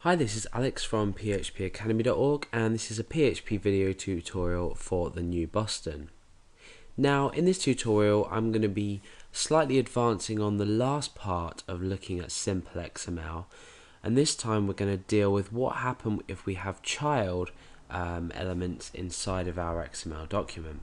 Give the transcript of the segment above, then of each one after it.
Hi, this is Alex from phpacademy.org, and this is a PHP video tutorial for the new Boston. Now, in this tutorial, I'm going to be slightly advancing on the last part of looking at simple XML, and this time we're going to deal with what happens if we have child elements inside of our XML document.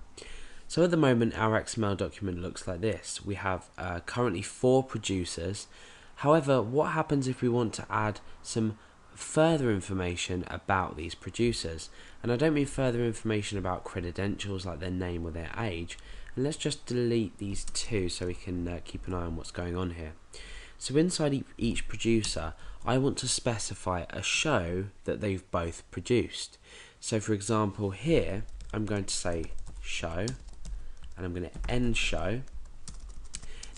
So at the moment, our XML document looks like this. We have currently 4 producers. However, what happens if we want to add some further information about these producers? And I don't mean further information about credentials like their name or their age. And let's just delete these 2 so we can keep an eye on what's going on here. So inside each producer, I want to specify a show that they've both produced. So for example, here I'm going to say show, and I'm going to end show.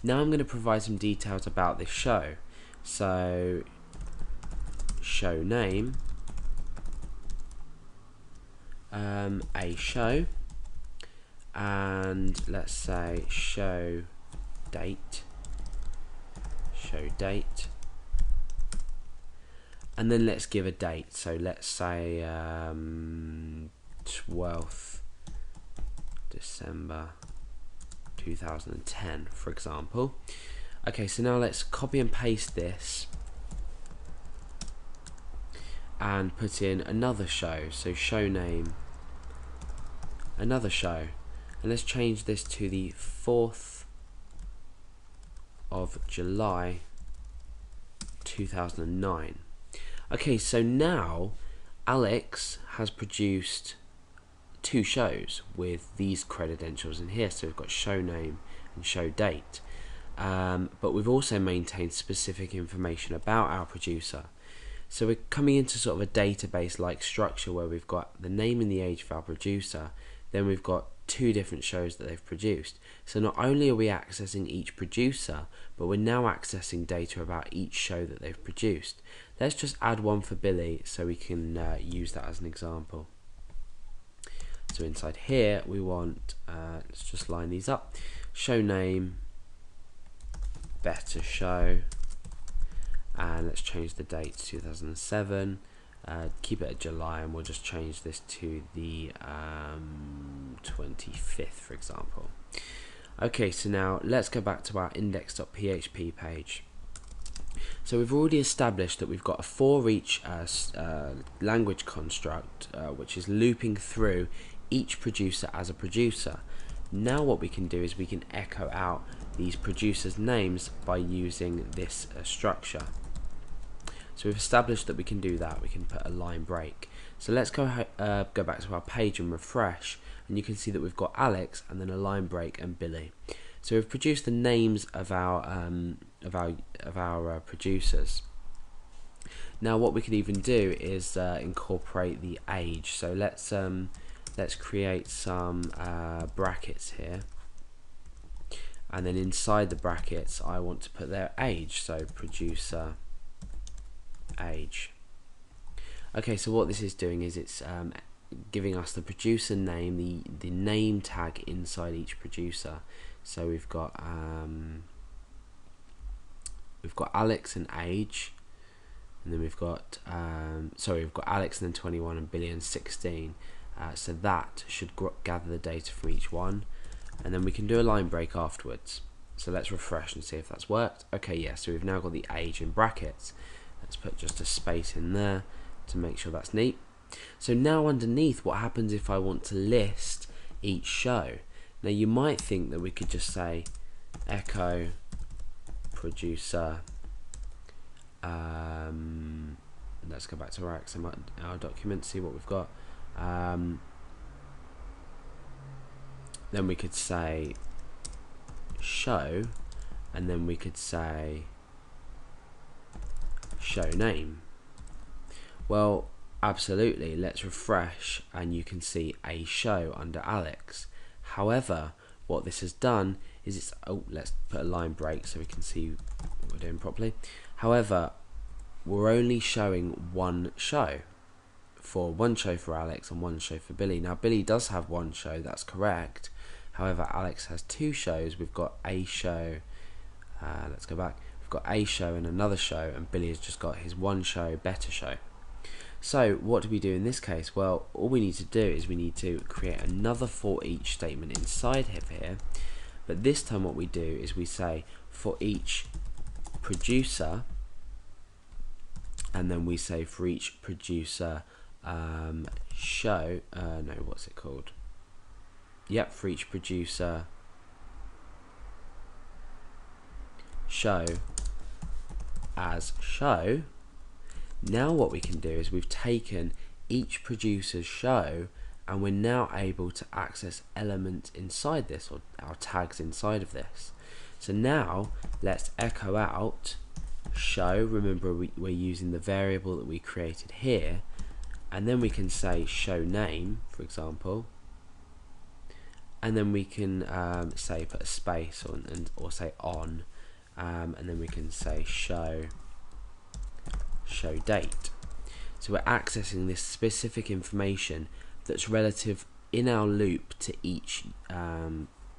Now I'm going to provide some details about this show. So show name, a show, and let's say show date, and then let's give a date. So let's say 12th December 2010, for example. Okay, so now let's copy and paste this and put in another show. So show name, another show, and let's change this to the 4th of July 2009. Okay, so now Alex has produced 2 shows with these credentials in here. So we've got show name and show date, but we've also maintained specific information about our producer. So we're coming into sort of a database like structure where we've got the name and the age of our producer, then we've got 2 different shows that they've produced. So not only are we accessing each producer, but we're now accessing data about each show that they've produced. Let's just add one for Billy so we can use that as an example. So inside here we want, let's just line these up, show name, better show, and let's change the date to 2007, keep it at July, and we'll just change this to the 25th, for example. Okay, so now let's go back to our index.php page. So we've already established that we've got a for each language construct which is looping through each producer as a producer. Now what we can do is we can echo out these producers' names by using this structure. So we've established that we can do that. We can put a line break. So let's go back to our page and refresh, and you can see that we've got Alex and then a line break and Billy. So we've produced the names of our producers. Now what we can even do is incorporate the age. So let's create some brackets here, and then inside the brackets I want to put their age. So producer age. Okay, so what this is doing is it's giving us the producer name, the name tag inside each producer. So we've got Alex and age, and then we've got we've got Alex and then 21 and Billy and 16. So that should gather the data from each one, and then we can do a line break afterwards. So let's refresh and see if that's worked. Okay, yeah, so we've now got the age in brackets. Let's put just a space in there to make sure that's neat. So now underneath, what happens if I want to list each show? Now you might think that we could just say echo producer, let's go back to our XML, our document, see what we've got. Then we could say show, and then we could say show name. Well, absolutely, let's refresh and you can see a show under Alex. However, what this has done is it's, let's put a line break so we can see what we're doing properly. However, we're only showing one show for Alex and one show for Billy. Now Billy does have one show, that's correct. However, Alex has 2 shows. We've got a show, let's go back, we've got a show and another show, and Billy has just got his one show, better show. So what do we do in this case? Well, all we need to do is we need to create another for each statement inside here, but this time what we do is we say for each producer, and then we say for each producer show, no, what's it called? Yep, for each producer show as show. Now what we can do is we've taken each producer's show and we're now able to access elements inside this, or our tags inside of this. So now let's echo out show. Remember, we're using the variable that we created here, and then we can say show name, for example, and then we can say put a space or say on, and then we can say show date. So we're accessing this specific information that's relative in our loop to each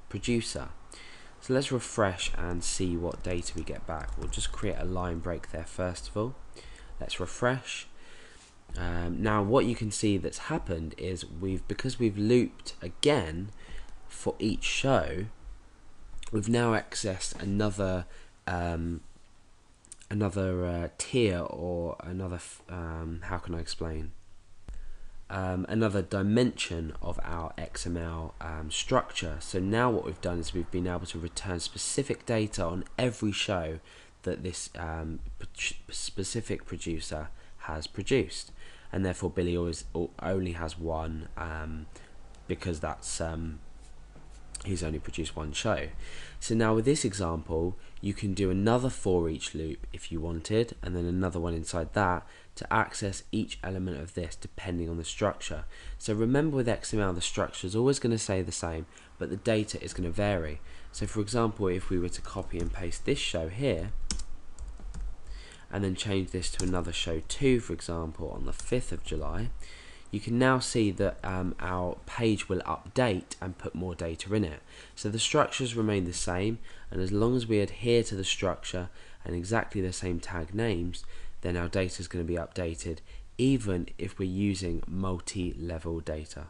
producer. So let's refresh and see what data we get back. We'll just create a line break there first of all. Let's refresh. Now what you can see that's happened is because we've looped again for each show, we've now accessed another tier, or another how can I explain, another dimension of our XML structure. So now what we've done is we've been able to return specific data on every show that this specific producer has produced, and therefore Billy only has one, because that's he's only produced one show. So now with this example, you can do another for each loop if you wanted, and then another one inside that to access each element of this depending on the structure. So remember, with XML the structure is always going to stay the same, but the data is going to vary. So for example, if we were to copy and paste this show here and then change this to another show 2, for example, on the 5th of July, you can now see that our page will update and put more data in it. So the structures remain the same, and as long as we adhere to the structure and exactly the same tag names, then our data is going to be updated, even if we're using multi-level data.